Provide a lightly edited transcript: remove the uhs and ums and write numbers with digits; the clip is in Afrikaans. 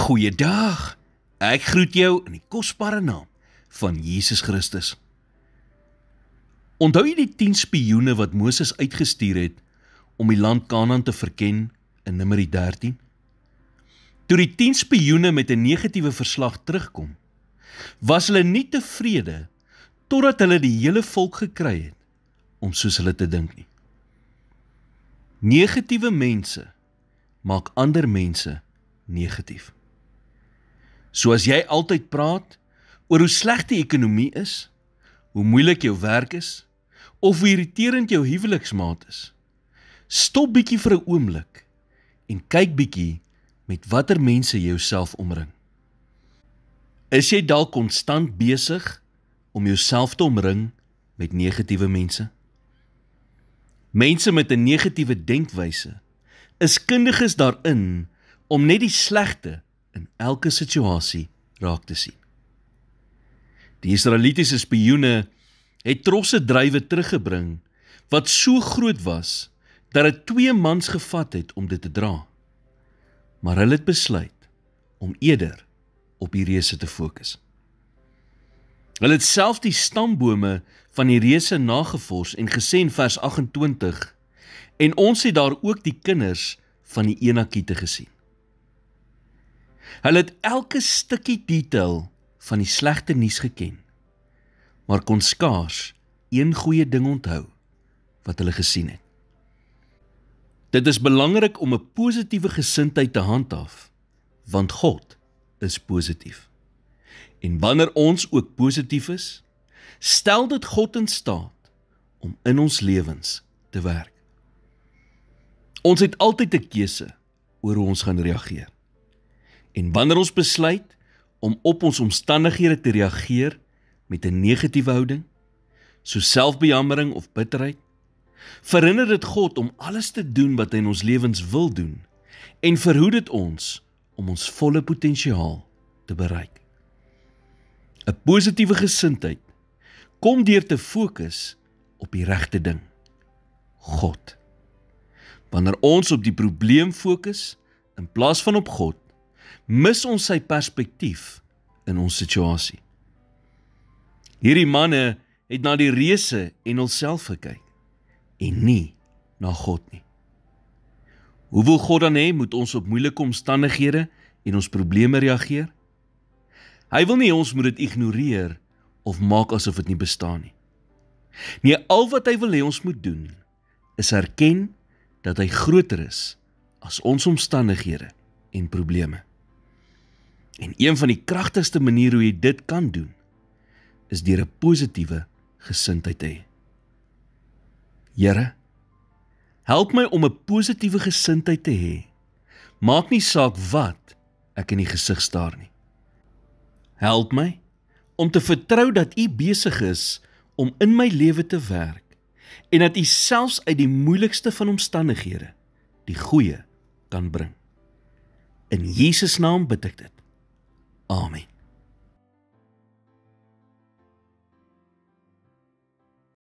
Goeiedag, ek groet jou in die kosbare naam van Jesus Christus. Onthou jy die 10 spioene wat Moses uitgestuur het om die land Kanaan te verken in Numeri 13? Toe die 10 spioene met 'n negatiewe verslag terugkom, was hulle nie tevrede totdat hulle die hele volk gekry het om soos hulle te dink nie. Negatiewe mense maak ander mense negatief. So as jy altyd praat oor hoe sleg die ekonomie is, hoe moeilik jou werk is, of hoe irriterend jou huweliksmaat is, stop bietjie vir 'n oomblik en kyk bietjie met watter mense jy jouself omring. Is jy dalk konstant besig om jouself te omring met negatiewe mense? Mense met 'n negatiewe denkwyse is kundiges daarin om net die slegte in elke situasie raak te sien. Die Israelitiese spioene het trosse druiwe teruggebring wat so groot was dat dit 2 mans gevat het om dit te dra. Maar hulle het besluit om eerder op die reuse te fokus. Hulle het self die stambome van die reuse nagevors en gesê in vers 28, en ons het daar ook die kinders van die Enakiete gesien. Hulle het elke stukkie detail van die slegte nuus geken, maar kon skaars een goeie ding onthou wat hulle gesien het. Dit is belangrik om 'n positiewe gesindheid te handhaaf, want God is positief. En wanneer ons ook positief is, stel dit God in staat om in ons lewens te werk. Ons het altyd 'n keuse oor hoe ons gaan reageer. En wanneer ons besluit om op ons omstandighede te reageer met 'n negatiewe houding, so selfbejammering of bitterheid, verhinder dit God om alles te doen wat hy in ons lewens wil doen en verhoed dit ons om ons volle potensiaal te bereik. 'n Positiewe gesindheid kom deur te fokus op die regte ding, God. Wanneer ons op die probleem fokus in plaas van op God, mis ons sy perspektief in ons situasie. Hierdie manne het na die reuse en hulself gekyk en nie na God nie. Hoe wil God dan hê moet ons op moeilike omstandighede en ons probleme reageer? Hy wil nie ons moet dit ignoreer of maak asof dit nie bestaan nie. Nee, al wat hy wil hê ons moet doen, is erken dat hy groter is as ons omstandighede en probleme. En een van die kragtigste maniere hoe jy dit kan doen, is deur 'n positiewe gesindheid te hê. Here, help my om 'n positiewe gesindheid te hê. Maak nie saak wat ek in die gesig staar nie. Help my om te vertrou dat U besig is om in my lewe te werk en dat U selfs uit die moeilikste van omstandighede die goeie kan bring. In Jesus naam bid ek dit. Amen.